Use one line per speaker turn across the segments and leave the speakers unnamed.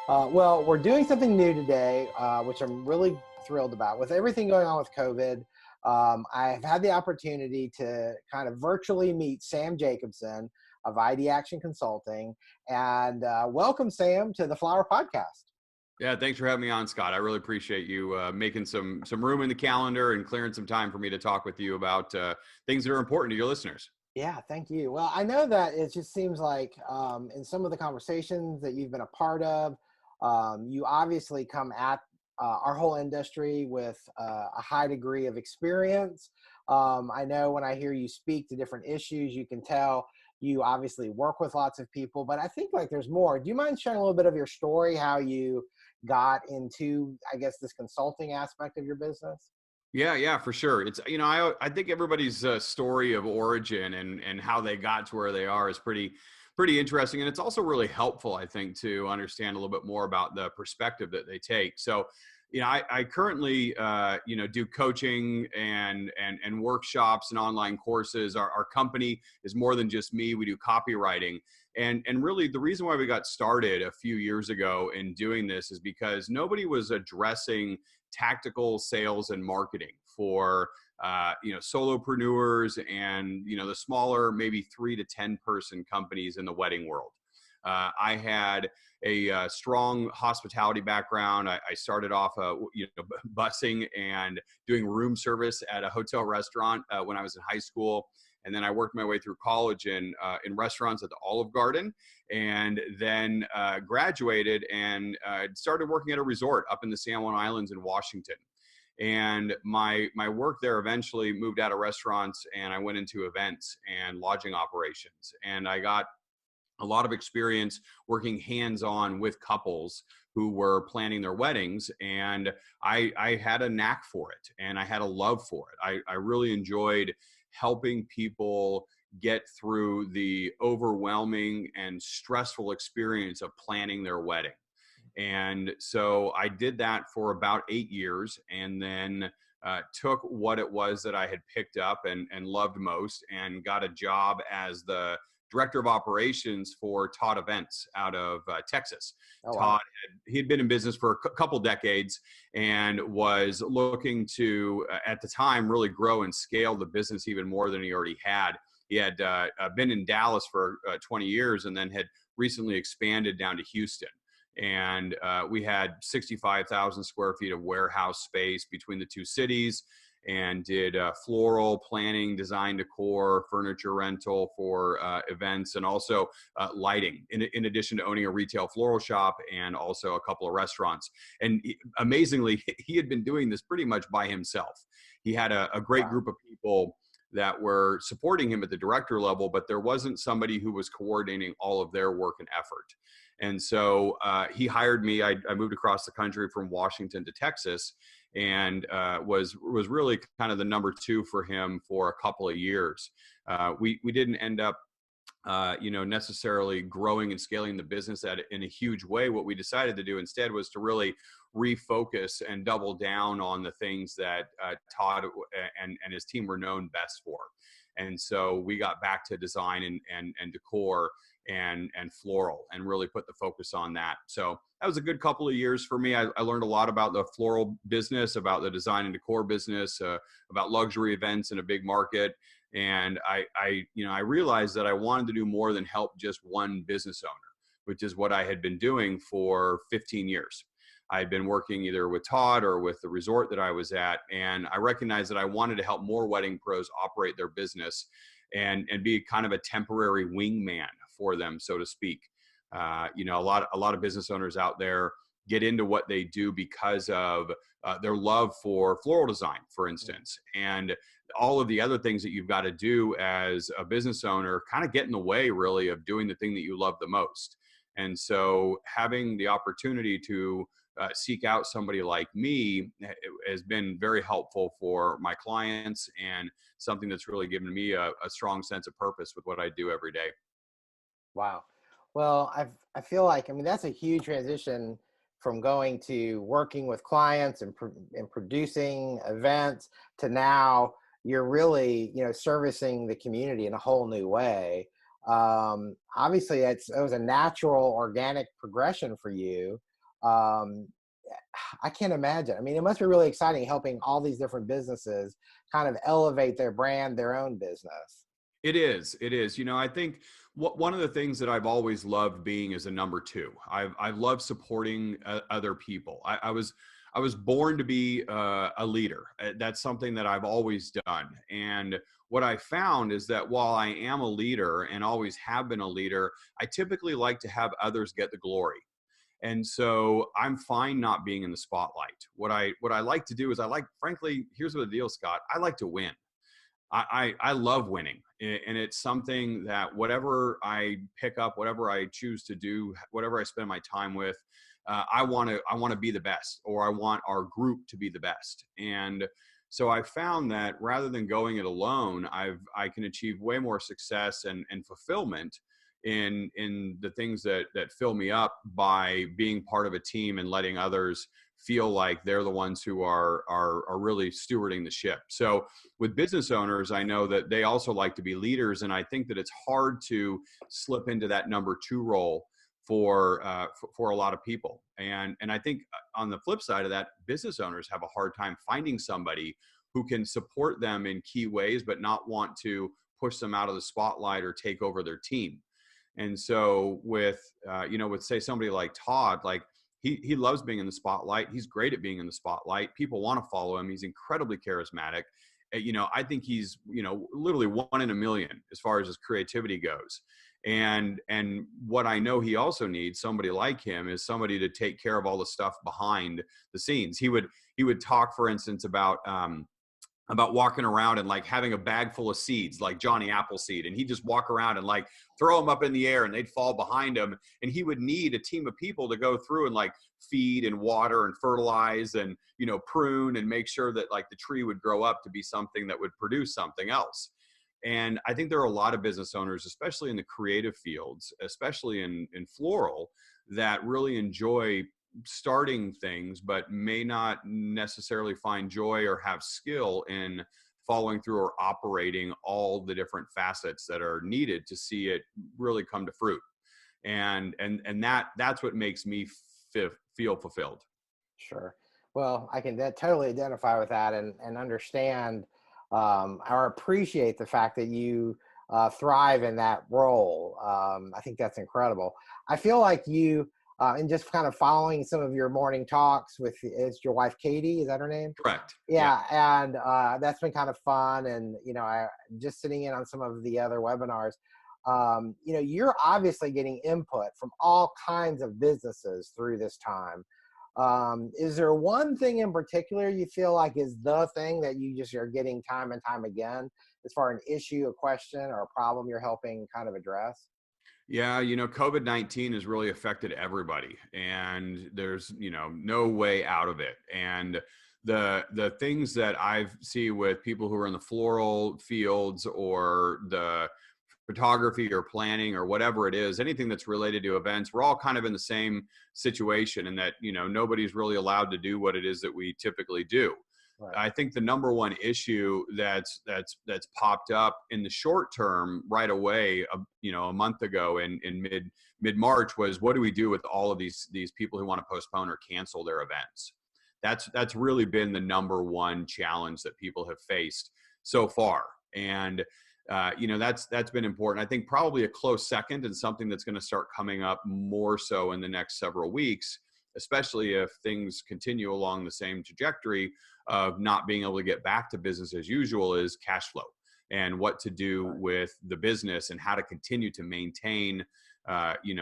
Well, we're doing something new today, which I'm really thrilled about. With everything going on with COVID, I've had the opportunity to kind of virtually meet Sam Jacobson of Ideaction Consulting. And welcome, Sam, to the Flower Podcast.
Yeah, thanks for having me on, Scott. I really appreciate you making some room in the calendar and clearing some time for me to talk with you about things that are important to your listeners.
Yeah, thank you. Well, I know that it just seems like in some of the conversations that you've been a part of, you obviously come at our whole industry with a high degree of experience. I know when I hear you speak to different issues, you can tell you obviously work with lots of people, but I think like there's more. Do you mind sharing a little bit of your story, how you got into, I guess, this consulting aspect of your business?
Yeah, for sure. It's I think everybody's story of origin and how they got to where they are is pretty interesting, and it's also really helpful, I think, to understand a little bit more about the perspective that they take. So, I currently do coaching and workshops and online courses. Our company is more than just me. We do copywriting. And really the reason why we got started a few years ago in doing this is because nobody was addressing tactical sales and marketing for solopreneurs and the smaller, maybe 3 to 10 person companies in the wedding world. I had a strong hospitality background. I started off busing and doing room service at a hotel restaurant when I was in high school. And then I worked my way through college in restaurants at the Olive Garden, and then graduated and started working at a resort up in the San Juan Islands in Washington. And my work there eventually moved out of restaurants, and I went into events and lodging operations. And I got a lot of experience working hands-on with couples who were planning their weddings. And I had a knack for it, and I had a love for it. I really enjoyed helping people get through the overwhelming and stressful experience of planning their wedding. And so I did that for about 8 years, and then took what it was that I had picked up and loved most, and got a job as the director of operations for Todd Events out of Texas.
Oh, wow.
Todd, he had been in business for a couple decades and was looking to, at the time, really grow and scale the business even more than he already had. He had been in Dallas for 20 years and then had recently expanded down to Houston. And we had 65,000 square feet of warehouse space between the two cities, and did floral planning, design decor, furniture rental for events, and also lighting, in addition to owning a retail floral shop and also a couple of restaurants. And amazingly, he had been doing this pretty much by himself. He had a great group of people that were supporting him at the director level, but there wasn't somebody who was coordinating all of their work and effort. And so he hired me. I moved across the country from Washington to Texas, and was really kind of the number two for him for a couple of years. We didn't end up necessarily growing and scaling the business in a huge way. What we decided to do instead was to really refocus and double down on the things that Todd and his team were known best for. And so we got back to design and decor and floral, and really put the focus on that. So that was a good couple of years for me. I learned a lot about the floral business, about the design and decor business, about luxury events in a big market. And I realized that I wanted to do more than help just one business owner, which is what I had been doing for 15 years. I'd been working either with Todd or with the resort that I was at. And I recognized that I wanted to help more wedding pros operate their business and be kind of a temporary wingman for them, so to speak. A lot of business owners out there get into what they do because of their love for floral design, for instance, and all of the other things that you've got to do as a business owner kind of get in the way, really, of doing the thing that you love the most. And so having the opportunity to seek out somebody like me has been very helpful for my clients, and something that's really given me a strong sense of purpose with what I do every day.
Wow. Well, I feel like, I mean, that's a huge transition from going to working with clients and producing events to now you're really, servicing the community in a whole new way. Obviously, it was a natural, organic progression for you. Um, I can't imagine. I mean, it must be really exciting helping all these different businesses kind of elevate their brand, their own business.
It is. It is. I think one of the things that I've always loved being is a number two. I've loved supporting other people. I was born to be a leader. That's something that I've always done. And what I found is that while I am a leader and always have been a leader, I typically like to have others get the glory. And so I'm fine not being in the spotlight. What I like to do is frankly, here's what the deal, Scott. I like to win. I love winning, and it's something that whatever I pick up, whatever I choose to do, whatever I spend my time with, I want to be the best, or I want our group to be the best. And so I found that rather than going it alone, I can achieve way more success and fulfillment in the things that fill me up by being part of a team and letting others feel like they're the ones who are really stewarding the ship. So with business owners, I know that they also like to be leaders, and I think that it's hard to slip into that number two role for a lot of people. And I think on the flip side of that, business owners have a hard time finding somebody who can support them in key ways, but not want to push them out of the spotlight or take over their team. And so with with say somebody like Todd, like he loves being in the spotlight. He's great at being in the spotlight. People want to follow him. He's incredibly charismatic. I think he's, literally one in a million as far as his creativity goes. And what I know he also needs, somebody like him, is somebody to take care of all the stuff behind the scenes. He would talk, for instance, about walking around and like having a bag full of seeds, like Johnny Appleseed, and he'd just walk around and like throw them up in the air and they'd fall behind him. And he would need a team of people to go through and like feed and water and fertilize and, prune and make sure that like the tree would grow up to be something that would produce something else. And I think there are a lot of business owners, especially in the creative fields, especially in floral, that really enjoy starting things, but may not necessarily find joy or have skill in following through or operating all the different facets that are needed to see it really come to fruit. And that's what makes me feel fulfilled.
Sure. Well, I can totally identify with that and understand or appreciate the fact that you thrive in that role. I think that's incredible. I feel like you, and just kind of following some of your morning talks with, is your wife Katie, is that her name?
Correct.
Yeah, and that's been kind of fun. And I just sitting in on some of the other webinars. You're obviously getting input from all kinds of businesses through this time. Is there one thing in particular you feel like is the thing that you just are getting time and time again, as far as an issue, a question, or a problem you're helping kind of address?
Yeah, COVID-19 has really affected everybody, and there's, no way out of it. And the things that I see with people who are in the floral fields or the photography or planning or whatever it is, anything that's related to events, we're all kind of in the same situation, in that, nobody's really allowed to do what it is that we typically do.
Right.
I think the number one issue that's popped up in the short term right away, a month ago in mid March, was what do we do with all of these people who want to postpone or cancel their events? That's really been the number one challenge that people have faced so far. And that's been important. I think probably a close second, and something that's going to start coming up more so in the next several weeks, especially if things continue along the same trajectory of not being able to get back to business as usual, is cash flow, and what to do with the business and how to continue to maintain,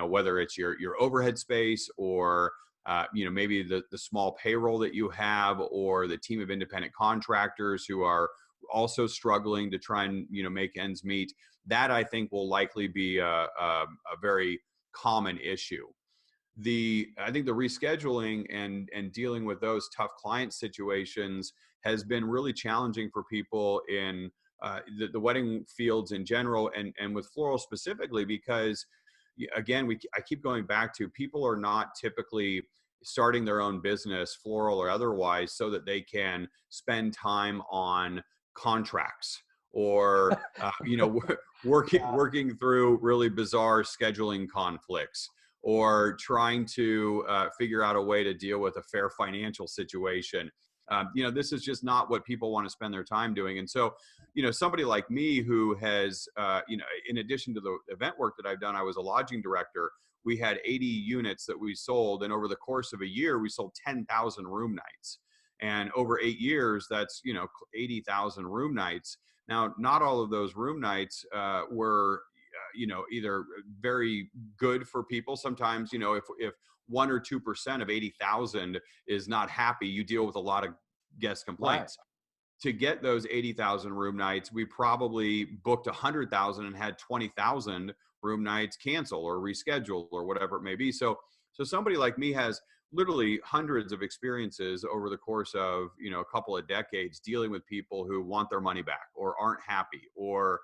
whether it's your overhead space or, maybe the small payroll that you have, or the team of independent contractors who are also struggling to try and, make ends meet. That, I think, will likely be a very common issue. I think the rescheduling and dealing with those tough client situations has been really challenging for people in the wedding fields in general, and with floral specifically, because again, I keep going back to, people are not typically starting their own business, floral or otherwise, so that they can spend time on contracts or
Yeah.
working through really bizarre scheduling conflicts, or trying to figure out a way to deal with a fair financial situation. This is just not what people want to spend their time doing. And so, somebody like me who has, in addition to the event work that I've done, I was a lodging director. We had 80 units that we sold. And over the course of a year, we sold 10,000 room nights. And over 8 years, that's, 80,000 room nights. Now, not all of those room nights were, either very good for people. Sometimes, if 1 or 2% of 80,000 is not happy, you deal with a lot of guest
Right.
complaints. To get those 80,000 room nights, we probably booked 100,000 and had 20,000 room nights cancel or reschedule or whatever it may be. So somebody like me has literally hundreds of experiences over the course of, a couple of decades dealing with people who want their money back or aren't happy, or,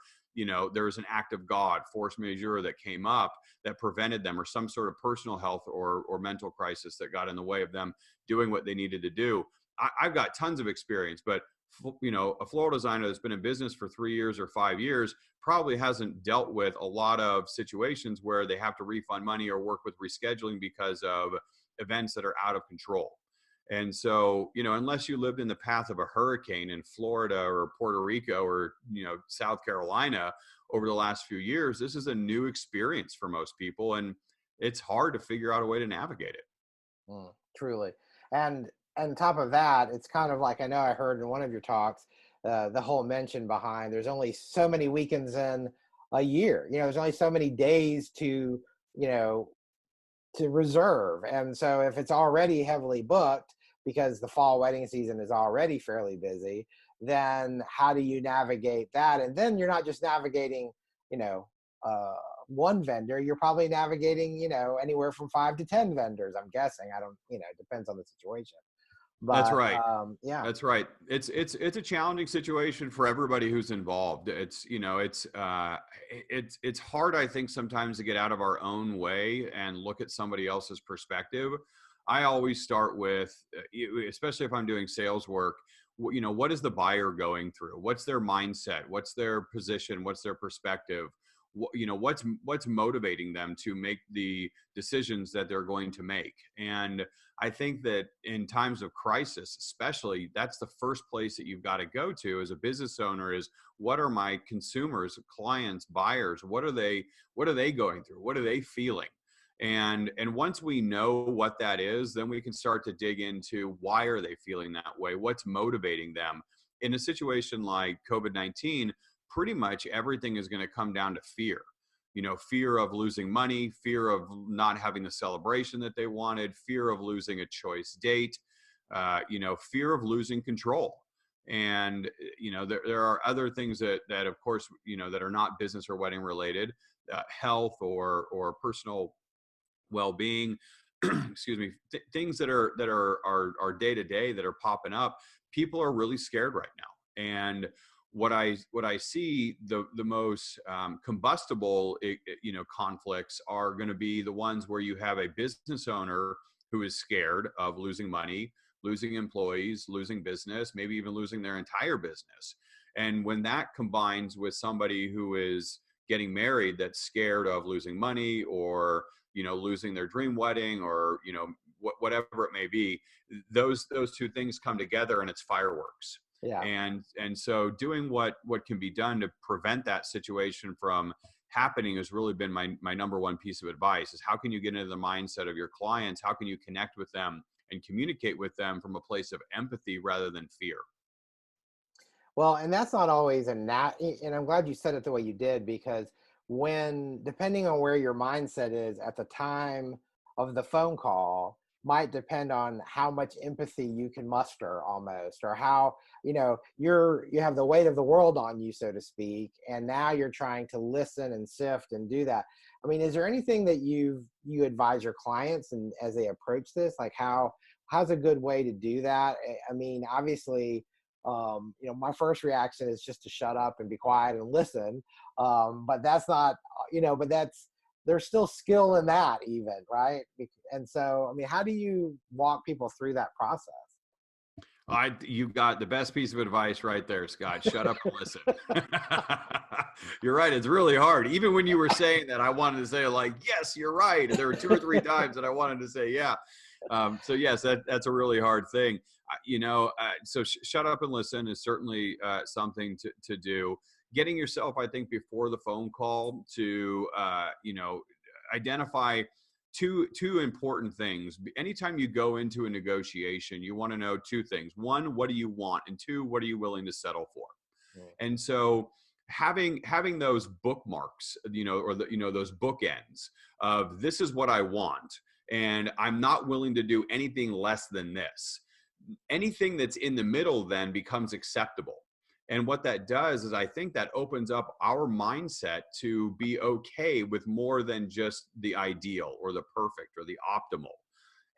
there's an act of God, force majeure, that came up that prevented them, or some sort of personal health or mental crisis that got in the way of them doing what they needed to do. I've got tons of experience, but a floral designer that's been in business for 3 years or 5 years probably hasn't dealt with a lot of situations where they have to refund money or work with rescheduling because of events that are out of control. And so, unless you lived in the path of a hurricane in Florida or Puerto Rico or, South Carolina over the last few years, this is a new experience for most people. And it's hard to figure out a way to navigate it.
Truly. And on top of that, it's kind of like, I know I heard in one of your talks, the whole mention behind there's only so many weekends in a year. There's only so many days you know, to reserve. And so if it's already heavily booked because the fall wedding season is already fairly busy, then how do you navigate that? And then you're not just navigating, you know, one vendor, you're probably navigating, anywhere from 5 to 10 vendors, I'm guessing. I don't, it depends on the situation.
That's
But
right.
yeah.
That's right. It's a challenging situation for everybody who's involved. It's hard, I think, sometimes to get out of our own way and look at somebody else's perspective. I always start with, especially if I'm doing sales work, what is the buyer going through? What's their mindset? What's their position? What's their perspective? What's motivating them to make the decisions that they're going to make? And I think that in times of crisis, especially, that's the first place that you've got to go to as a business owner is, what are my consumers, clients, buyers? What are they going through? What are they feeling? And once we know what that is, then we can start to dig into, why are they feeling that way? What's motivating them? In a situation like COVID-19, pretty much everything is going to come down to fear. Fear of losing money, fear of not having the celebration that they wanted, fear of losing a choice date, fear of losing control. And, there are other things that of course, that are not business or wedding related, health or personal well-being, excuse me, things that are day to day that are popping up. People are really scared right now. And what I see, the most combustible conflicts are going to be the ones where you have a business owner who is scared of losing money, losing employees, losing business, maybe even losing their entire business. And when that combines with somebody who is getting married that's scared of losing money, or losing their dream wedding, or whatever it may be, those two things come together and it's fireworks.
Yeah.
And so doing what can be done to prevent that situation from happening has really been my number one piece of advice, is how can you get into the mindset of your clients? How can you connect with them and communicate with them from a place of empathy rather than fear?
Well, and that's not always and I'm glad you said it the way you did, because depending on where your mindset is at the time of the phone call might depend on how much empathy you can muster, almost, or how, you have the weight of the world on you, so to speak, and now you're trying to listen and sift and do that. I mean, is there anything that you advise your clients and as they approach this, like how's a good way to do that? I mean, obviously, my first reaction is just to shut up and be quiet and listen. But that's not, but there's still skill in that even, right? And so, I mean, how do you walk people through that process?
You got the best piece of advice right there, Scott. Shut up and listen. You're right. It's really hard. Even when you were saying that, I wanted to say like, yes, you're right. And there were 2 or 3 times that I wanted to say, yeah. So yes, that's a really hard thing. So shut up and listen is certainly something to do. Getting yourself, I think, before the phone call to, identify two important things. Anytime you go into a negotiation, you want to know 2 things. 1, what do you want? And 2, what are you willing to settle for?
Right.
And so having those bookmarks, or those bookends of this is what I want, and I'm not willing to do anything less than this. Anything that's in the middle then becomes acceptable. And what that does is I think that opens up our mindset to be okay with more than just the ideal or the perfect or the optimal.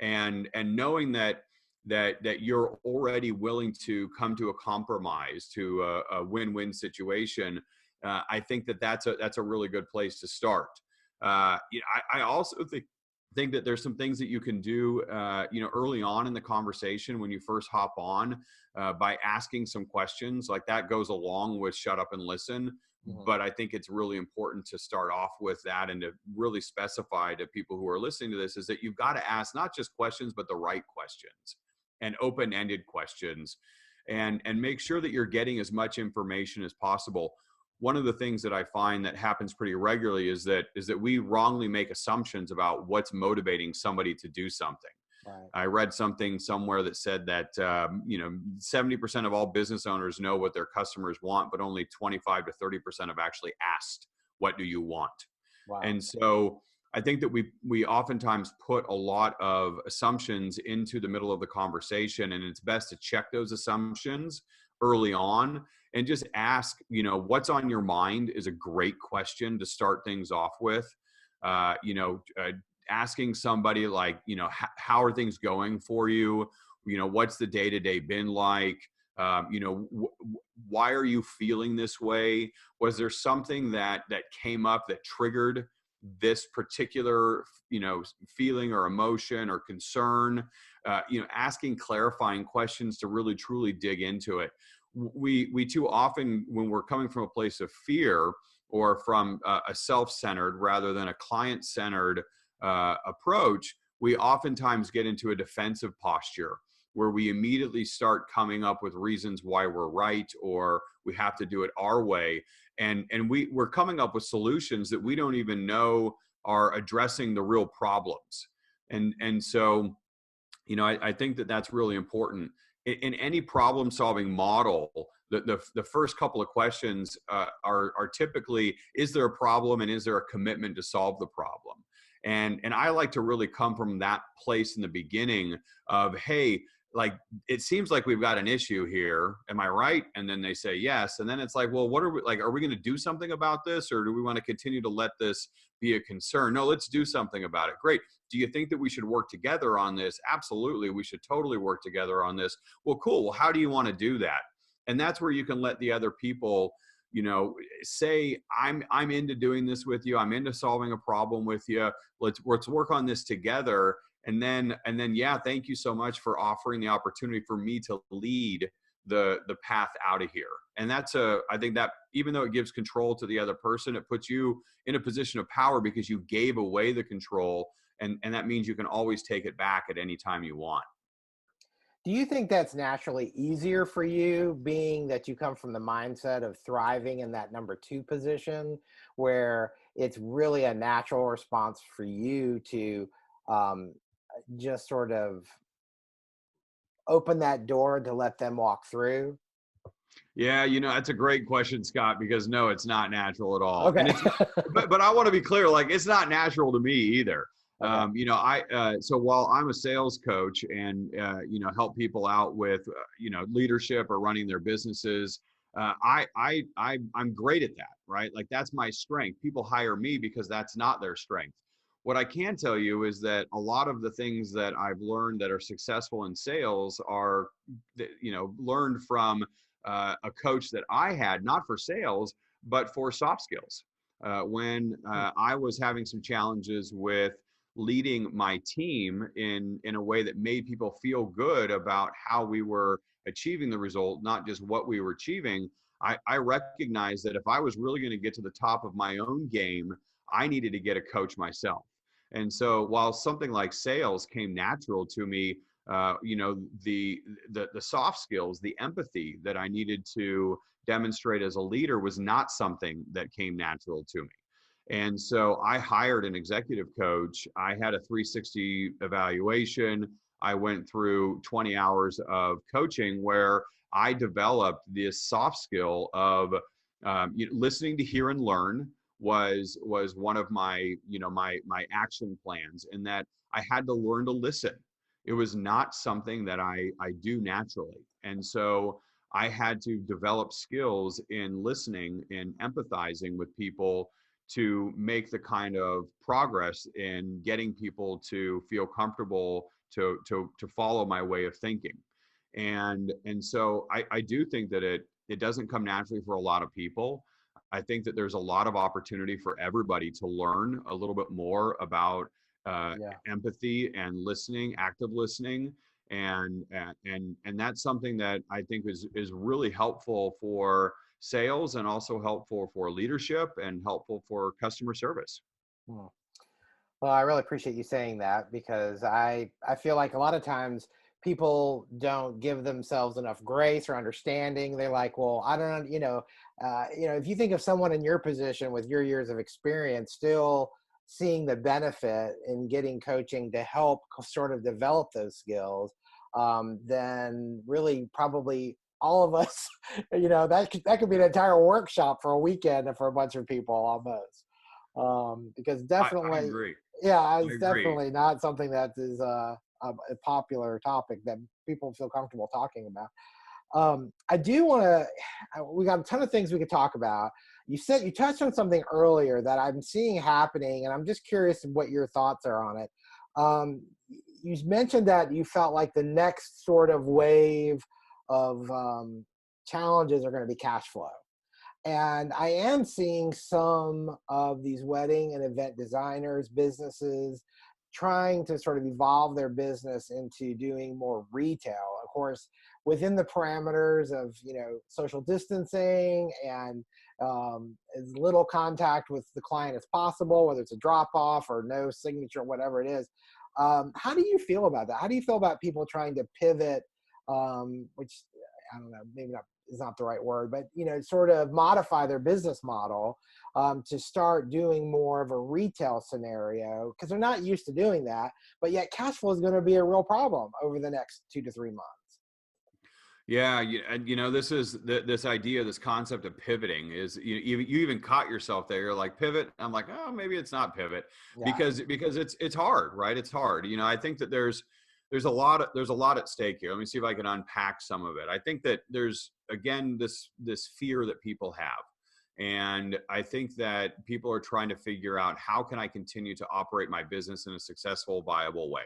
And knowing that you're already willing to come to a compromise, to a win-win situation, I think that's a really good place to start. I also think that there's some things that you can do, early on in the conversation when you first hop on, by asking some questions. Like that goes along with shut up and listen.
Mhm.
But I think it's really important to start off with that and to really specify to people who are listening to this is that you've got to ask not just questions, but the right questions and open-ended questions, and make sure that you're getting as much information as possible. One of the things that I find that happens pretty regularly is that we wrongly make assumptions about what's motivating somebody to do something.
Right.
I read something somewhere that said that 70% of all business owners know what their customers want, but only 25 to 30% have actually asked, "What do you want?"
Wow.
And so I think that we oftentimes put a lot of assumptions into the middle of the conversation, and it's best to check those assumptions early on and just ask, what's on your mind is a great question to start things off with. Asking somebody like, how are things going for you? What's the day-to-day been like? Why are you feeling this way? Was there something that came up that triggered this particular, feeling or emotion or concern? Asking clarifying questions to really truly dig into it. We too often, when we're coming from a place of fear or from a self-centered rather than a client-centered approach, we oftentimes get into a defensive posture where we immediately start coming up with reasons why we're right or we have to do it our way. And we're coming up with solutions that we don't even know are addressing the real problems. And so, I think that that's really important. In any problem solving model, the first couple of questions are typically, is there a problem and is there a commitment to solve the problem? And I like to really come from that place in the beginning of, hey, like, it seems like we've got an issue here. Am I right? And then they say yes. And then it's like, well, what are we like? Are we going to do something about this? Or do we want to continue to let this be a concern? No, let's do something about it. Great. Do you think that we should work together on this? Absolutely. We should totally work together on this. Well, cool. Well, how do you want to do that? And that's where you can let the other people, say, I'm into doing this with you. I'm into solving a problem with you. Let's work on this together. And then, yeah, thank you so much for offering the opportunity for me to lead the path out of here. And I think that even though it gives control to the other person, it puts you in a position of power because you gave away the control. And that means you can always take it back at any time you want.
Do you think that's naturally easier for you, being that you come from the mindset of thriving in that number 2 position, where it's really a natural response for you to um, just sort of open that door to let them walk through?
Yeah, that's a great question, Scott, because no, it's not natural at all.
Okay.
And it's, but I want to be clear, like, it's not natural to me either.
Okay.
So while I'm a sales coach and, help people out with, leadership or running their businesses, I'm great at that, right? Like, that's my strength. People hire me because that's not their strength. What I can tell you is that a lot of the things that I've learned that are successful in sales are, learned from a coach that I had, not for sales, but for soft skills. When I was having some challenges with leading my team in a way that made people feel good about how we were achieving the result, not just what we were achieving, I recognized that if I was really going to get to the top of my own game, I needed to get a coach myself. And so while something like sales came natural to me, you know, the soft skills, the empathy that I needed to demonstrate as a leader was not something that came natural to me. And so I hired an executive coach. I had a 360 evaluation. I went through 20 hours of coaching where I developed this soft skill of listening to hear and learn was one of my, my action plans, and that I had to learn to listen. It was not something that I do naturally. And so I had to develop skills in listening and empathizing with people to make the kind of progress in getting people to feel comfortable to follow my way of thinking. And so I do think that it doesn't come naturally for a lot of people. I think that there's a lot of opportunity for everybody to learn a little bit more about
Yeah.
empathy and listening, active listening, and that's something that I think is really helpful for sales, and also helpful for leadership, and helpful for customer service.
Hmm. Well, I really appreciate you saying that, because I feel like a lot of times people don't give themselves enough grace or understanding. They're like, well, I don't, if you think of someone in your position with your years of experience, still seeing the benefit in getting coaching to help sort of develop those skills, then really probably all of us, that could be an entire workshop for a weekend for a bunch of people almost. Because
I
definitely,
agree.
yeah,
I
it's
agree.
definitely not something that is a popular topic that people feel comfortable talking about. I do want to. We got a ton of things we could talk about. You touched on something earlier that I'm seeing happening, and I'm just curious what your thoughts are on it. Um, you mentioned that you felt like the next sort of wave of challenges are going to be cash flow. And I am seeing some of these wedding and event designers, businesses trying to sort of evolve their business into doing more retail, of course, within the parameters of, social distancing and as little contact with the client as possible, whether it's a drop off or no signature, whatever it is. How do you feel about that? How do you feel about people trying to pivot, which I don't know, maybe not is not the right word, but sort of modify their business model to start doing more of a retail scenario, because they're not used to doing that, but yet cash flow is going to be a real problem over the next 2 to 3 months.
Yeah, and this is this idea, this concept of pivoting is you even caught yourself there. You're like, pivot. I'm like, oh, maybe it's not pivot,
Yeah.
because it's hard, right? It's hard. I think that there's a lot at stake here. Let me see if I can unpack some of it. I think that there's, again, this fear that people have, and I think that people are trying to figure out, how can I continue to operate my business in a successful, viable way?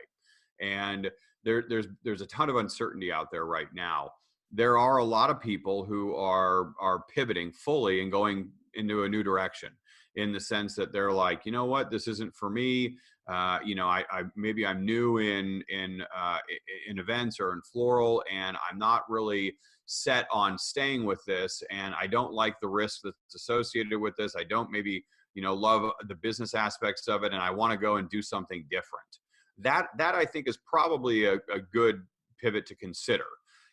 And there's a ton of uncertainty out there right now. There are a lot of people who are pivoting fully and going into a new direction, in the sense that they're like, you know what, this isn't for me. I maybe I'm new in events or in floral, and I'm not really set on staying with this, and I don't like the risk that's associated with this. I don't maybe love the business aspects of it, and I want to go and do something different. That I think is probably a good pivot to consider,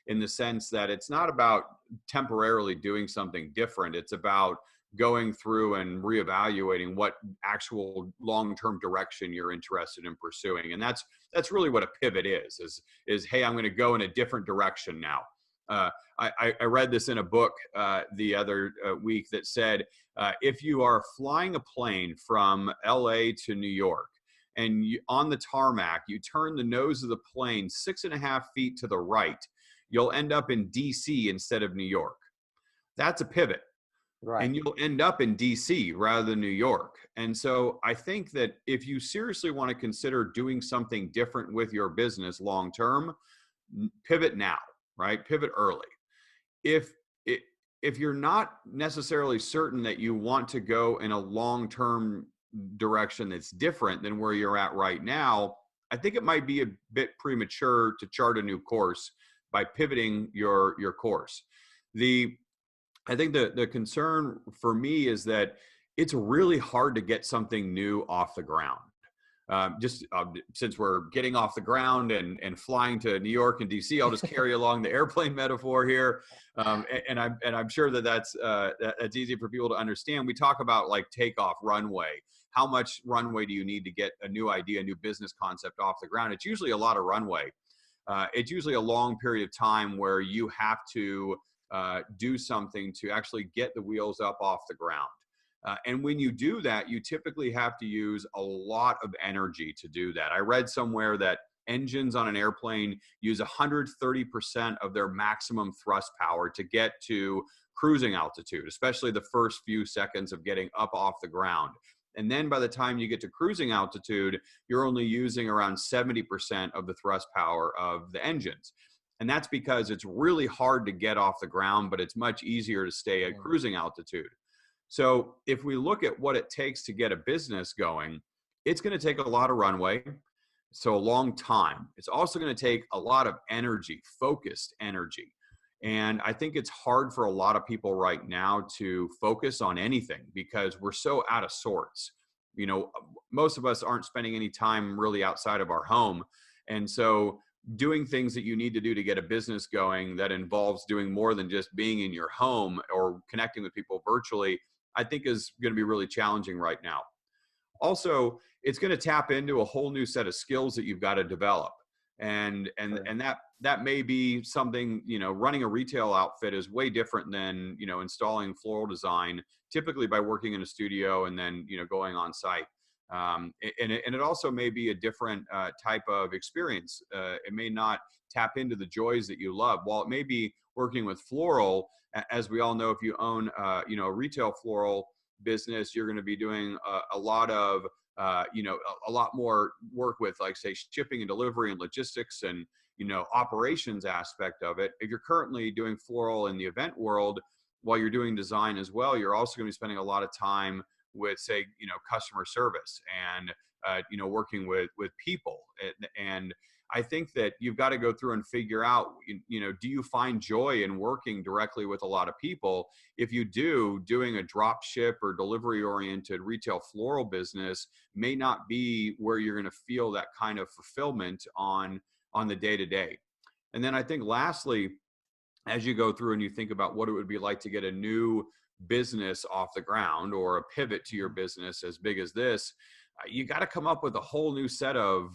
in the sense that it's not about temporarily doing something different. It's about going through and reevaluating what actual long-term direction you're interested in pursuing. And that's really what a pivot is, hey, I'm going to go in a different direction now. I read this in a book the other week that said, if you are flying a plane from LA to New York, and on the tarmac, you turn the nose of the plane 6.5 feet to the right, you'll end up in DC instead of New York. That's a pivot.
Right.
And you'll end up in DC rather than New York. And so I think that if you seriously want to consider doing something different with your business long term, pivot now, right? Pivot early. If if you're not necessarily certain that you want to go in a long term direction that's different than where you're at right now, I think it might be a bit premature to chart a new course by pivoting your course. I think the concern for me is that it's really hard to get something new off the ground. Just since we're getting off the ground and flying to New York and DC, I'll just carry along the airplane metaphor here, and I'm sure that's easy for people to understand. We talk about like takeoff runway. How much runway do you need to get a new idea, a new business concept off the ground? It's usually a lot of runway. It's usually a long period of time where you have to do something to actually get the wheels up off the ground. And when you do that, you typically have to use a lot of energy to do that. I read somewhere that engines on an airplane use 130% of their maximum thrust power to get to cruising altitude, especially the first few seconds of getting up off the ground. And then by the time you get to cruising altitude, you're only using around 70% of the thrust power of the engines. And that's because it's really hard to get off the ground, but it's much easier to stay at cruising altitude. So if we look at what it takes to get a business going, it's going to take a lot of runway, so a long time. It's also going to take a lot of energy, focused energy. And I think it's hard for a lot of people right now to focus on anything because we're so out of sorts. You know, most of us aren't spending any time really outside of our home. And so doing things that you need to do to get a business going that involves doing more than just being in your home or connecting with people virtually, I think is going to be really challenging right now. Also, it's going to tap into a whole new set of skills that you've got to develop. And that may be something, you know, running a retail outfit is way different than, you know, installing floral design, typically by working in a studio and then, you know, going on site. And it also may be a different type of experience. It may not tap into the joys that you love. While it may be working with floral, as we all know, if you own, you know, a retail floral business, you're going to be doing a lot of, you know, a lot more work with, like, say, shipping and delivery and logistics and, you know, operations aspect of it. If you're currently doing floral in the event world, while you're doing design as well, you're also going to be spending a lot of time with, say, you know, customer service and, you know, working with people. And I think that you've got to go through and figure out, you know, do you find joy in working directly with a lot of people? If you do, doing a drop ship or delivery oriented retail floral business may not be where you're going to feel that kind of fulfillment on the day to day. And then I think lastly, as you go through and you think about what it would be like to get a new business off the ground or a pivot to your business as big as this, you got to come up with a whole new set of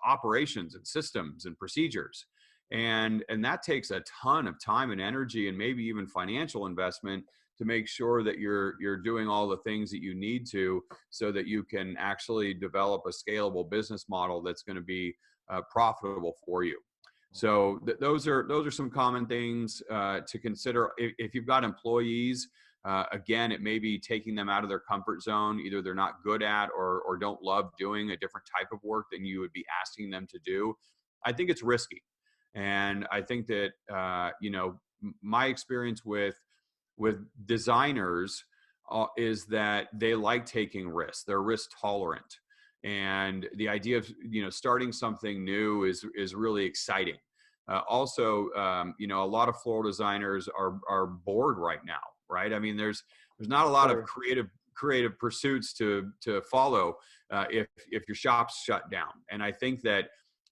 operations and systems and procedures. And that takes a ton of time and energy and maybe even financial investment to make sure that you're doing all the things that you need to so that you can actually develop a scalable business model that's going to be profitable for you. So those are some common things to consider. If you've got employees, again, it may be taking them out of their comfort zone. Either they're not good at or don't love doing a different type of work than you would be asking them to do. I think it's risky. And I think that, you know, my experience with designers is that they like taking risks. They're risk tolerant. And the idea of, you know, starting something new is really exciting. Also, you know, a lot of floral designers are bored right now, right? I mean, there's not a lot of creative pursuits to follow if your shop's shut down. And I think that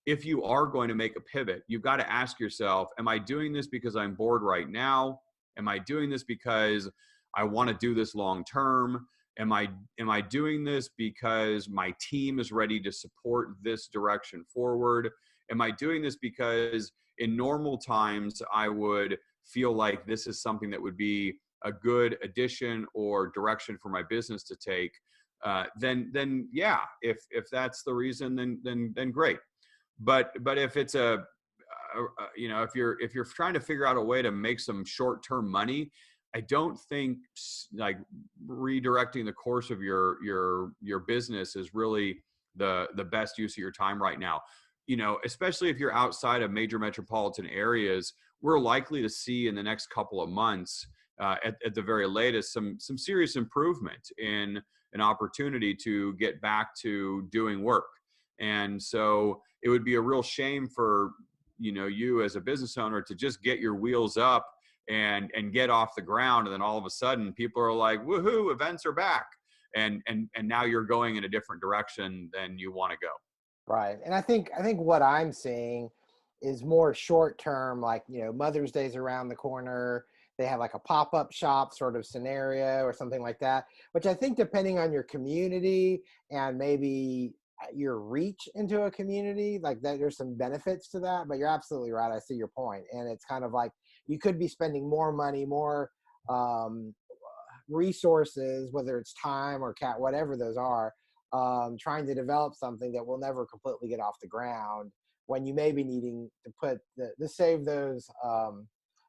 if you are going to make a pivot, you've got to ask yourself, am I doing this because I'm bored right now? Am I doing this because I want to do this long term? Am I doing this because my team is ready to support this direction forward? Am I doing this because in normal times I would feel like this is something that would be a good addition or direction for my business to take? Then yeah, if that's the reason, then great. But if it's you know, if you're trying to figure out a way to make some short-term money, I don't think like redirecting the course of your business is really the best use of your time right now. You know, especially if you're outside of major metropolitan areas, we're likely to see in the next couple of months, at the very latest, some serious improvement in an opportunity to get back to doing work. And so it would be a real shame for, you as a business owner to just get your wheels up and get off the ground. And then all of a sudden people are like, woohoo, events are back. And now you're going in a different direction than you want to go.
Right. And I think what I'm seeing is more short term, like, Mother's Day's around the corner. They have like a pop-up shop sort of scenario or something like that, which I think depending on your community and maybe your reach into a community, like that, there's some benefits to that. But you're absolutely right. I see your point. And it's kind of like you could be spending more money, more um, resources, whether it's time or whatever those are, trying to develop something that will never completely get off the ground when you may be needing to to save those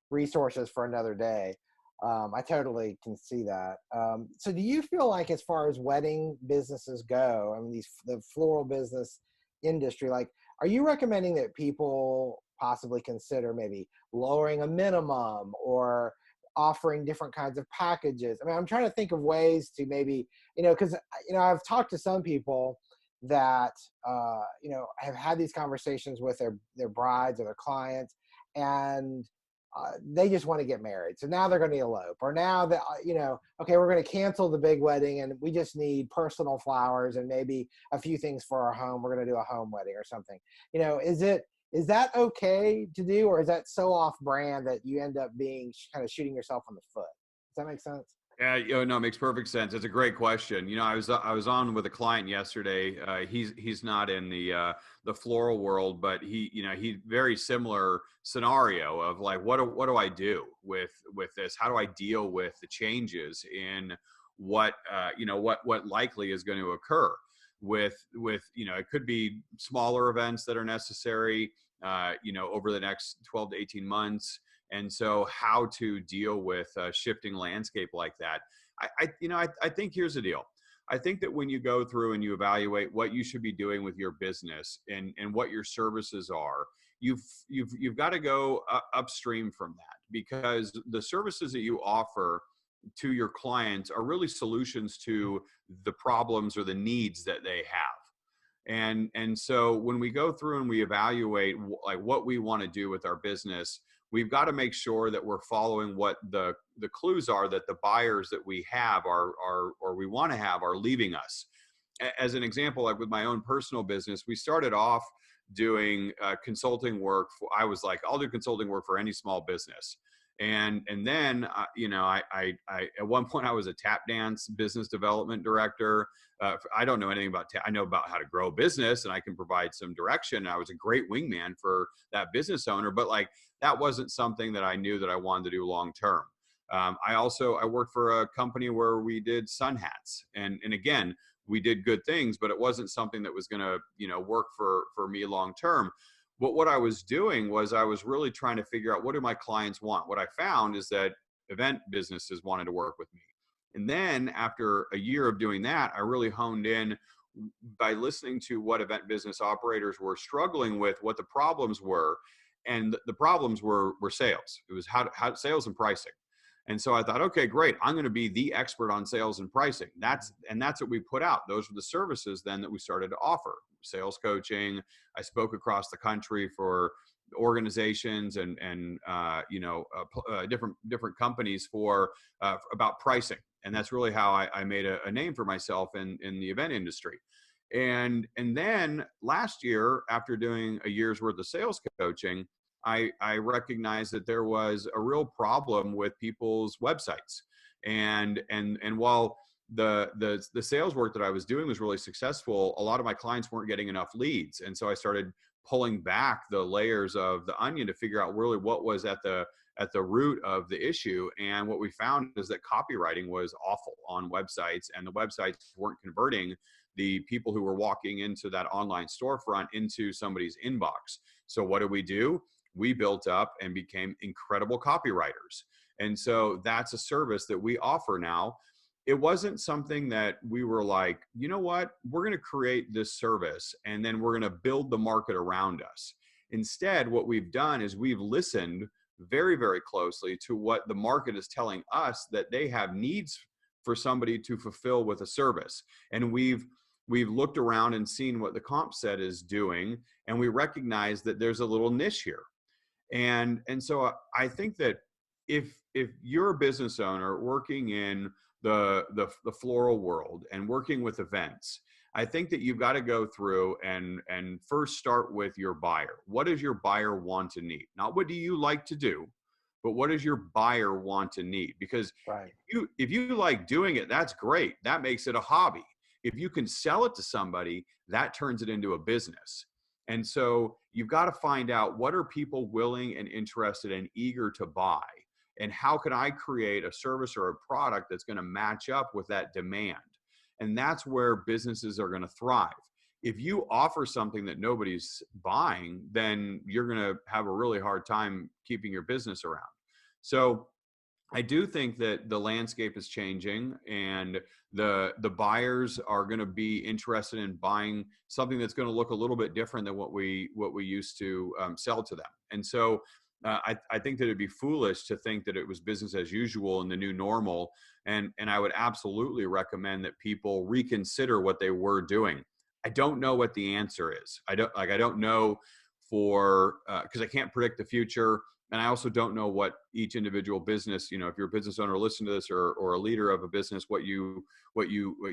resources for another day. I totally can see that. So do you feel like, as far as wedding businesses go, I mean, the floral business industry, like, are you recommending that people possibly consider maybe lowering a minimum or offering different kinds of packages? I mean, I'm trying to think of ways to maybe, because, I've talked to some people that, have had these conversations with their brides or their clients, and they just want to get married. So now they're going to elope, or now that, okay, we're going to cancel the big wedding and we just need personal flowers and maybe a few things for our home. We're going to do a home wedding or something. Is that okay to do, or is that so off brand that you end up being kind of shooting yourself in the foot? Does that make sense?
Yeah, no, it makes perfect sense. It's a great question. I was on with a client yesterday. He's not in the floral world, but he very similar scenario of like, what do I do with this? How do I deal with the changes in what likely is going to occur with it could be smaller events that are necessary over the next 12 to 18 months. And so how to deal with a shifting landscape like that. I think here's the deal. I think that when you go through and you evaluate what you should be doing with your business and what your services are, you've got to go upstream from that, because the services that you offer to your clients are really solutions to the problems or the needs that they have. And so when we go through and we evaluate like what we want to do with our business, we've got to make sure that we're following what the clues are that the buyers that we have are or we want to have are leaving us. As an example, like with my own personal business, we started off doing consulting work. I was like, I'll do consulting work for any small business. And then I at one point I was a tap dance business development director. I don't know anything about I know about how to grow a business, and I can provide some direction. I was a great wingman for that business owner, but like that wasn't something that I knew that I wanted to do long term. I worked for a company where we did sun hats, and again, we did good things, but it wasn't something that was going to work for me long term. But what I was doing was I was really trying to figure out, what do my clients want? What I found is that event businesses wanted to work with me. And then after a year of doing that, I really honed in by listening to what event business operators were struggling with, what the problems were. And the problems were sales. It was how sales and pricing. And so I thought, okay, great. I'm going to be the expert on sales and pricing. That's what we put out. Those were the services then that we started to offer. Sales coaching. I spoke across the country for organizations and different companies for about pricing. And that's really how I made a name for myself in the event industry. And then last year, after doing a year's worth of sales coaching, I recognized that there was a real problem with people's websites. And while the sales work that I was doing was really successful, a lot of my clients weren't getting enough leads. And so I started pulling back the layers of the onion to figure out really what was at the root of the issue. And what we found is that copywriting was awful on websites, and the websites weren't converting the people who were walking into that online storefront into somebody's inbox. So what do? We built up and became incredible copywriters. And so that's a service that we offer now. It wasn't something that we were like, you know what, we're going to create this service and then we're going to build the market around us. Instead, what we've done is we've listened very, very closely to what the market is telling us that they have needs for somebody to fulfill with a service. And we've looked around and seen what the comp set is doing, and we recognize that there's a little niche here. And so I think that if you're a business owner working in the floral world and working with events, I think that you've got to go through and first start with your buyer. What does your buyer want to need? Not what do you like to do, but what does your buyer want to need? Because
Right.
if you like doing it, that's great. That makes it a hobby. If you can sell it to somebody, that turns it into a business. And so you've got to find out, what are people willing and interested and eager to buy? And how can I create a service or a product that's going to match up with that demand? And that's where businesses are going to thrive. If you offer something that nobody's buying, then you're going to have a really hard time keeping your business around. So I do think that the landscape is changing, and the buyers are going to be interested in buying something that's going to look a little bit different than what we used to sell to them. And so I think that it'd be foolish to think that it was business as usual in the new normal. And I would absolutely recommend that people reconsider what they were doing. I don't know what the answer is. I don't know because I can't predict the future. And I also don't know what each individual business, if you're a business owner, listen to this, or a leader of a business, what you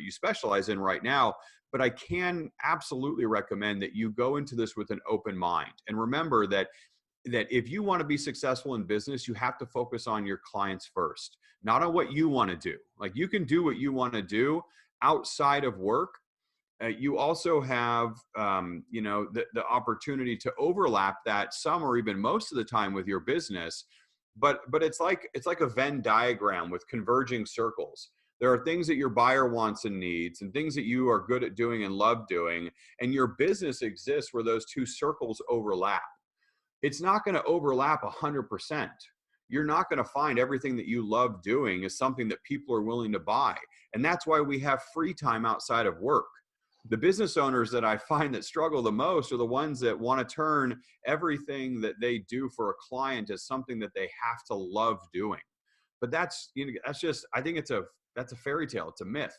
specialize in right now. But I can absolutely recommend that you go into this with an open mind. And remember that if you want to be successful in business, you have to focus on your clients first, not on what you want to do. Like, you can do what you want to do outside of work. You also have, the opportunity to overlap that some or even most of the time with your business. But it's like a Venn diagram with converging circles. There are things that your buyer wants and needs, and things that you are good at doing and love doing. And your business exists where those two circles overlap. It's not going to overlap 100%. You're not going to find everything that you love doing is something that people are willing to buy. And that's why we have free time outside of work. The business owners that I find that struggle the most are the ones that want to turn everything that they do for a client as something that they have to love doing. But that's just, I think that's a fairy tale. It's a myth.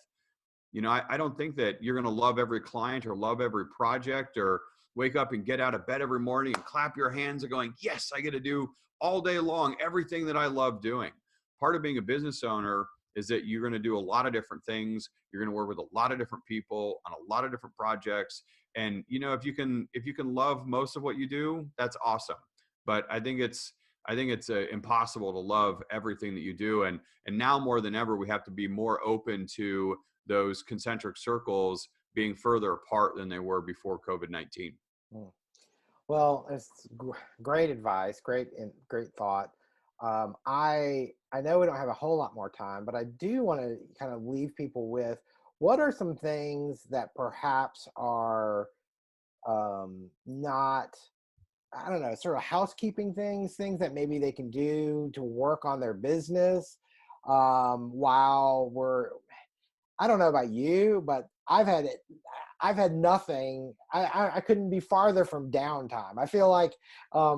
I don't think that you're going to love every client or love every project or wake up and get out of bed every morning and clap your hands and going, yes, I get to do all day long everything that I love doing. Part of being a business owner is that you're going to do a lot of different things. You're going to work with a lot of different people on a lot of different projects. And, if you can love most of what you do, that's awesome. But I think it's impossible to love everything that you do. And now more than ever, we have to be more open to those concentric circles being further apart than they were before COVID-19.
Well, it's great advice, great thought. I know we don't have a whole lot more time, but I do want to kind of leave people with, what are some things that perhaps are not, I don't know, sort of housekeeping things that maybe they can do to work on their business while I don't know about you, but I've had nothing. I couldn't be farther from downtime. I feel like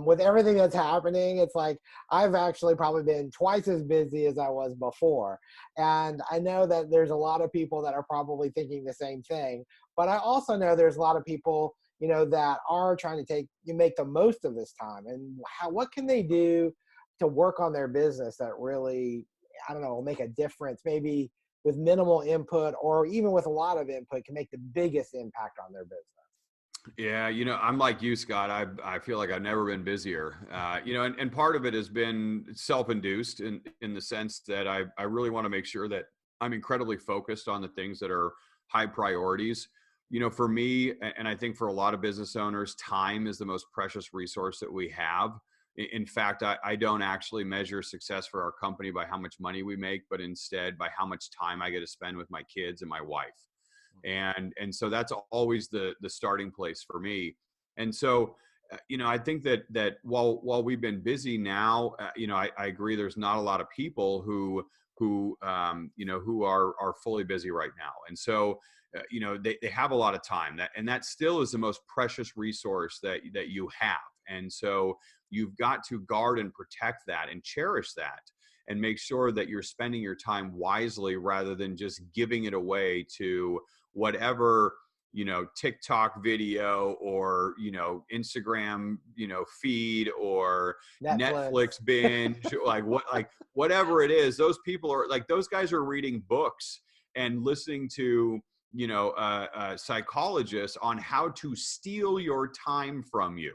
with everything that's happening, it's like I've actually probably been twice as busy as I was before. And I know that there's a lot of people that are probably thinking the same thing. But I also know there's a lot of people, that are trying to make the most of this time. And what can they do to work on their business that really, I don't know, will make a difference, maybe with minimal input or even with a lot of input, can make the biggest impact on their business?
Yeah, I'm like you, Scott. I feel like I've never been busier. And part of it has been self-induced in the sense that I really want to make sure that I'm incredibly focused on the things that are high priorities. For me, and I think for a lot of business owners, time is the most precious resource that we have. In fact, I don't actually measure success for our company by how much money we make, but instead by how much time I get to spend with my kids and my wife. And so that's always the starting place for me. And so, I think that while we've been busy now, I agree there's not a lot of people who are fully busy right now. And so, they have a lot of time, that still is the most precious resource that you have. And so you've got to guard and protect that and cherish that. and make sure that you're spending your time wisely rather than just giving it away to whatever, TikTok video or, Instagram, feed or
Netflix.
Netflix binge, like whatever it is. Those people are like, those guys are reading books and listening to, psychologists on how to steal your time from you.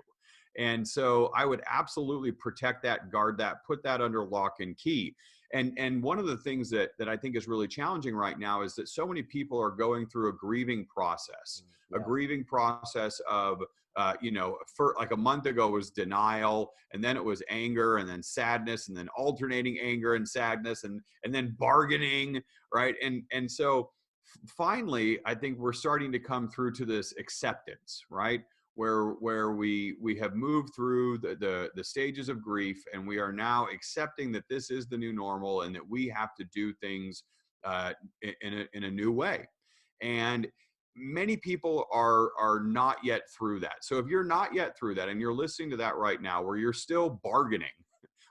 And so I would absolutely protect that, guard that, put that under lock and key. And one of the things that I think is really challenging right now is that so many people are going through a grieving process,
Yes.
a grieving process of, for like a month ago was denial, and then it was anger, and then sadness, and then alternating anger and sadness, and then bargaining, right? And so finally, I think we're starting to come through to this acceptance, right? Where we have moved through the stages of grief, and we are now accepting that this is the new normal and that we have to do things in a new way. And many people are not yet through that. So if you're not yet through that and you're listening to that right now, where you're still bargaining,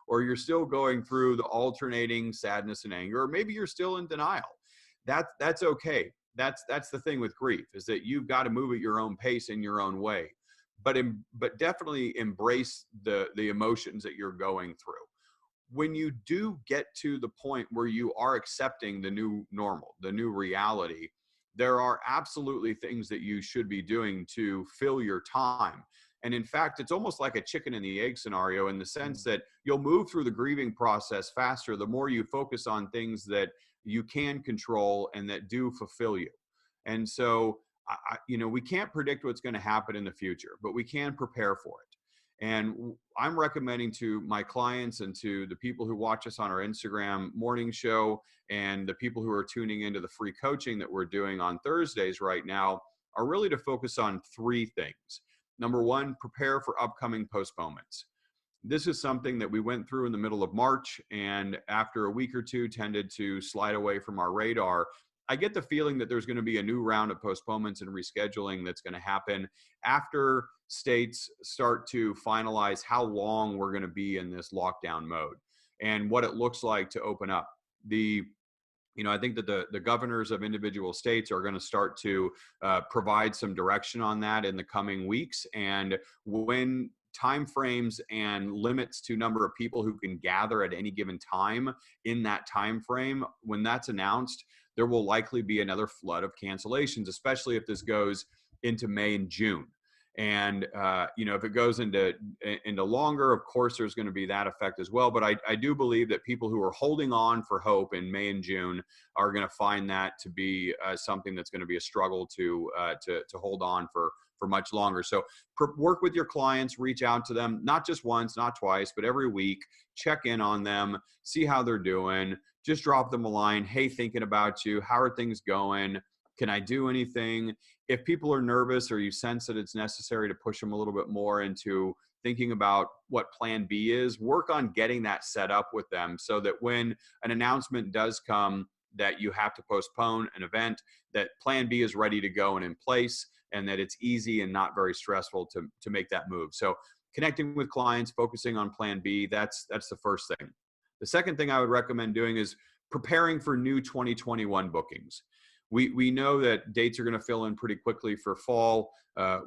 or you're still going through the alternating sadness and anger, or maybe you're still in denial, that's okay. That's the thing with grief, is that you've got to move at your own pace in your own way, but definitely embrace the emotions that you're going through. When you do get to the point where you are accepting the new normal, the new reality, there are absolutely things that you should be doing to fill your time. And in fact, it's almost like a chicken and the egg scenario, in the sense that you'll move through the grieving process faster the more you focus on things that you can control and that do fulfill you. And so, we can't predict what's going to happen in the future, but we can prepare for it. And I'm recommending to my clients and to the people who watch us on our Instagram morning show, and the people who are tuning into the free coaching that we're doing on Thursdays right now, are really to focus on three things. Number one, prepare for upcoming postponements. This is something that we went through in the middle of March, and after a week or two tended to slide away from our radar. I get the feeling that there's going to be a new round of postponements and rescheduling that's going to happen after states start to finalize how long we're going to be in this lockdown mode and what it looks like to open up. I think that the governors of individual states are going to start to provide some direction on that in the coming weeks. And when timeframes and limits to number of people who can gather at any given time in that time frame, when that's announced, there will likely be another flood of cancellations, especially if this goes into May and June. And if it goes into longer, of course, there's going to be that effect as well. But I do believe that people who are holding on for hope in May and June are going to find that to be something that's going to be a struggle to hold on for much longer. So work with your clients, reach out to them, not just once, not twice, but every week. Check in on them, see how they're doing. Just drop them a line. Hey, thinking about you. How are things going? Can I do anything? If people are nervous, or you sense that it's necessary to push them a little bit more into thinking about what plan B is, work on getting that set up with them, so that when an announcement does come that you have to postpone an event, that plan B is ready to go and in place, and that it's easy and not very stressful to make that move. So connecting with clients, focusing on plan B, that's the first thing. The second thing I would recommend doing is preparing for new 2021 bookings. We know that dates are going to fill in pretty quickly for fall.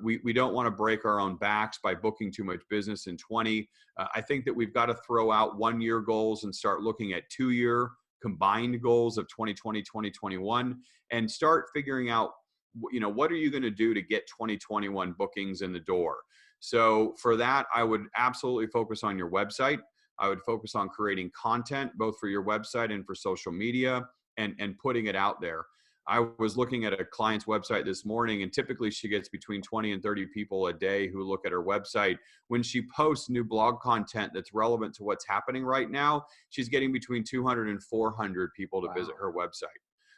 We don't want to break our own backs by booking too much business in 20. I think that we've got to throw out 1-year goals and start looking at 2-year combined goals of 2020, 2021, and start figuring out, what are you going to do to get 2021 bookings in the door? So for that, I would absolutely focus on your website. I would focus on creating content, both for your website and for social media, and putting it out there. I was looking at a client's website this morning, and typically she gets between 20 and 30 people a day who look at her website. When she posts new blog content that's relevant to what's happening right now, she's getting between 200 and 400 people to visit her website.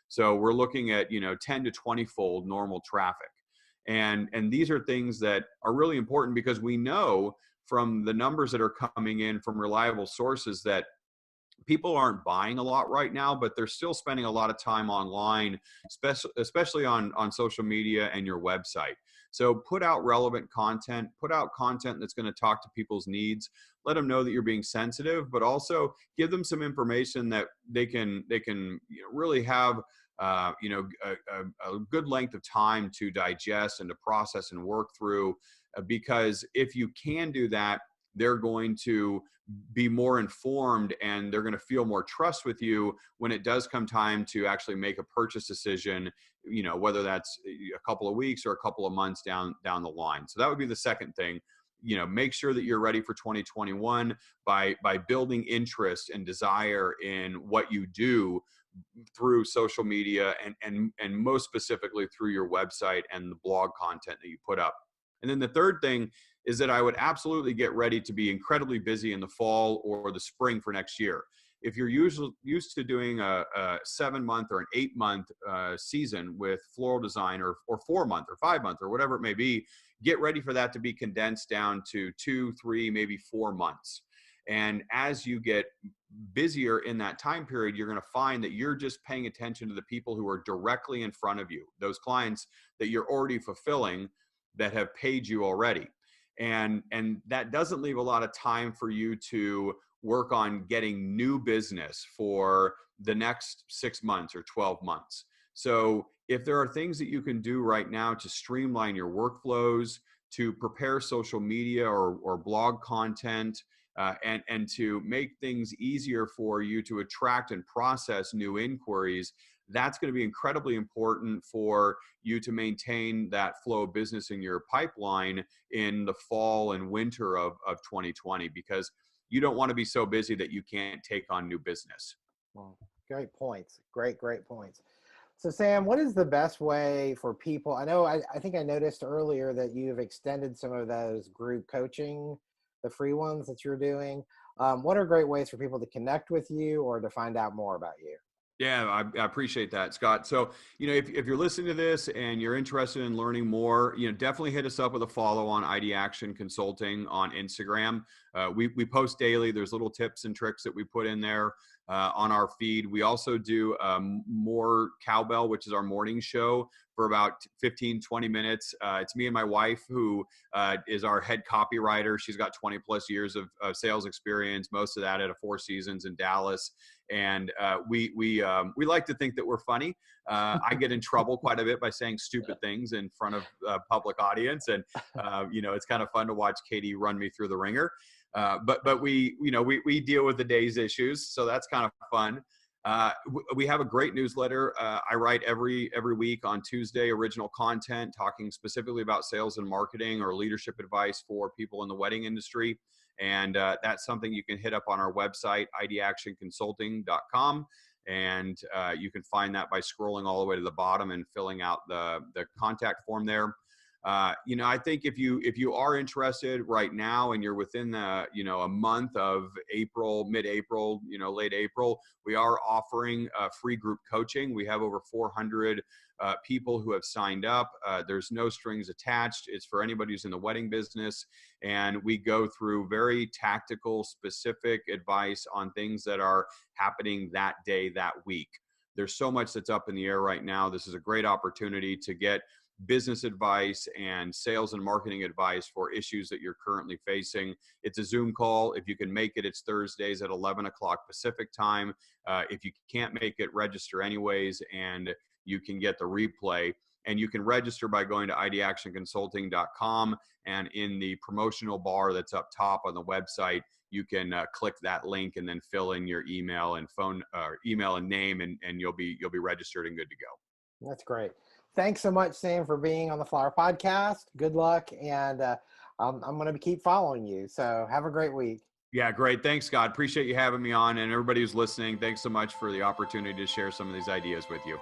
So we're looking at, 10 to 20-fold normal traffic. And these are things that are really important, because we know from the numbers that are coming in from reliable sources that people aren't buying a lot right now, but they're still spending a lot of time online, especially on social media and your website. So put out relevant content, put out content that's going to talk to people's needs. Let them know that you're being sensitive, but also give them some information that they can really have a good length of time to digest and to process and work through. Because if you can do that, they're going to be more informed and they're going to feel more trust with you when it does come time to actually make a purchase decision, whether that's a couple of weeks or a couple of months down the line. So that would be the second thing. Make sure that you're ready for 2021 by building interest and desire in what you do through social media and most specifically through your website and the blog content that you put up. And then the third thing is that I would absolutely get ready to be incredibly busy in the fall or the spring for next year. If you're used to doing a 7-month or an 8-month season with floral design, or 4-month or 5-month or whatever it may be, get ready for that to be condensed down to 2, 3, maybe 4 months. And as you get busier in that time period, you're going to find that you're just paying attention to the people who are directly in front of you, those clients that you're already fulfilling that have paid you already. And that doesn't leave a lot of time for you to work on getting new business for the next 6 months or 12 months. So if there are things that you can do right now to streamline your workflows, to prepare social media or blog content, and to make things easier for you to attract and process new inquiries, that's going to be incredibly important for you to maintain that flow of business in your pipeline in the fall and winter of 2020, because you don't want to be so busy that you can't take on new business.
Well, great points. Great points. So Sam, what is the best way for people? I know, I think I noticed earlier that you've extended some of those group coaching, the free ones that you're doing. What are great ways for people to connect with you or to find out more about you?
Yeah, I appreciate that, Scott. So, if you're listening to this and you're interested in learning more, definitely hit us up with a follow on Ideaction Consulting on Instagram. We post daily. There's little tips and tricks that we put in there on our feed. We also do More Cowbell, which is our morning show, for about 15, 20 minutes. It's me and my wife, who is our head copywriter. She's got 20 plus years of sales experience, most of that at a Four Seasons in Dallas. And we like to think that we're funny. I get in trouble quite a bit by saying stupid things in front of a public audience. And, it's kind of fun to watch Katie run me through the ringer. But we deal with the day's issues. So that's kind of fun. We have a great newsletter. I write every week on Tuesday, original content talking specifically about sales and marketing or leadership advice for people in the wedding industry. And that's something you can hit up on our website, ideactionconsulting.com. And you can find that by scrolling all the way to the bottom and filling out the contact form there. I think if you are interested right now and you're within a month of April, mid-April, late April, we are offering free group coaching. We have over 400 people who have signed up. There's no strings attached. It's for anybody who's in the wedding business. And we go through very tactical, specific advice on things that are happening that day, that week. There's so much that's up in the air right now. This is a great opportunity to get business advice and sales and marketing advice for issues that you're currently facing. It's a Zoom call. If you can make it, it's Thursdays at 11 o'clock Pacific time. If you can't make it, register anyways, and you can get the replay. And you can register by going to ideactionconsulting.com, and in the promotional bar that's up top on the website, you can click that link and then fill in your email and phone, email and name, and you'll be registered and good to go.
That's great. Thanks so much, Sam, for being on the Flower Podcast. Good luck, and I'm going to keep following you. So have a great week.
Yeah, great. Thanks, Scott. Appreciate you having me on, and everybody who's listening, thanks so much for the opportunity to share some of these ideas with you.